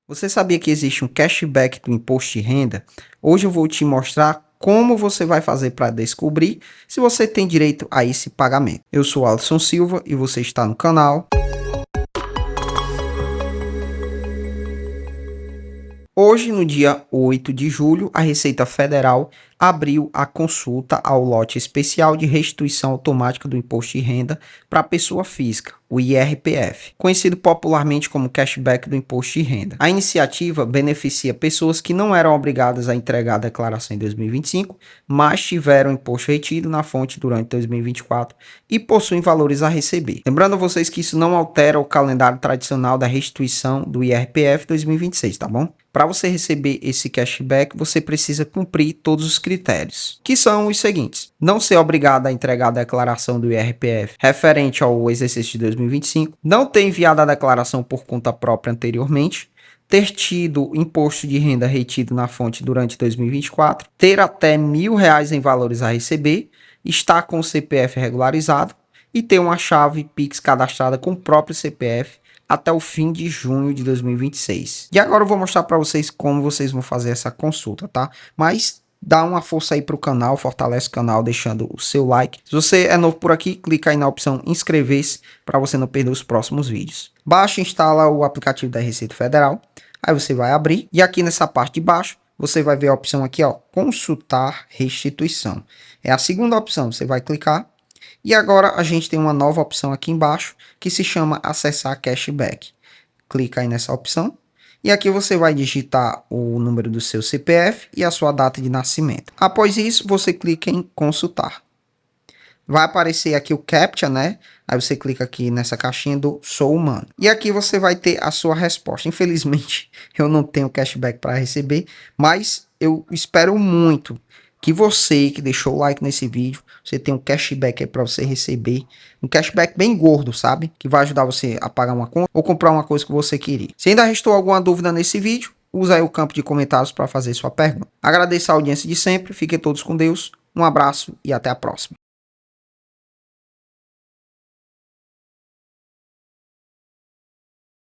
Você sabia que existe um cashback do imposto de renda? Hoje eu vou te mostrar como você vai fazer para descobrir se você tem direito a esse pagamento. Eu sou Alisson Silva e você está no canal. Hoje, no dia 8 de julho, a Receita Federal abriu a consulta ao lote especial de restituição automática do imposto de renda para a pessoa física, o IRPF, conhecido popularmente como cashback do imposto de renda. A iniciativa beneficia pessoas que não eram obrigadas a entregar a declaração em 2025, mas tiveram imposto retido na fonte durante 2024 e possuem valores a receber. Lembrando a vocês que isso não altera o calendário tradicional da restituição do IRPF 2026, tá bom? Para você receber esse cashback, você precisa cumprir todos os critérios, que são os seguintes: não ser obrigado a entregar a declaração do IRPF referente ao exercício de 2025, não ter enviado a declaração por conta própria anteriormente, ter tido imposto de renda retido na fonte durante 2024, ter até R$ 1.000 em valores a receber, estar com o CPF regularizado e ter uma chave Pix cadastrada com o próprio CPF até o fim de junho de 2026. E agora eu vou mostrar para vocês como vocês vão fazer essa consulta, tá? Mas dá uma força aí pro canal, fortalece o canal deixando o seu like. Se você é novo por aqui, clica aí na opção inscrever-se para você não perder os próximos vídeos. Baixa e instala o aplicativo da Receita Federal. Aí você vai abrir e aqui nessa parte de baixo você vai ver a opção aqui, ó, consultar restituição. É a segunda opção, você vai clicar. E agora a gente tem uma nova opção aqui embaixo que se chama acessar cashback. Clica aí nessa opção e aqui você vai digitar o número do seu CPF e a sua data de nascimento. Após isso, você clica em consultar. Vai aparecer aqui o CAPTCHA, né? Aí você clica aqui nessa caixinha do Sou Humano. E aqui você vai ter a sua resposta. Infelizmente, eu não tenho cashback para receber, mas eu espero muito que você que deixou o like nesse vídeo, você tem um cashback aí para você receber. Um cashback bem gordo, sabe? Que vai ajudar você a pagar uma conta ou comprar uma coisa que você queria. Se ainda restou alguma dúvida nesse vídeo, usa aí o campo de comentários para fazer sua pergunta. Agradeço a audiência de sempre. Fiquem todos com Deus. Um abraço e até a próxima.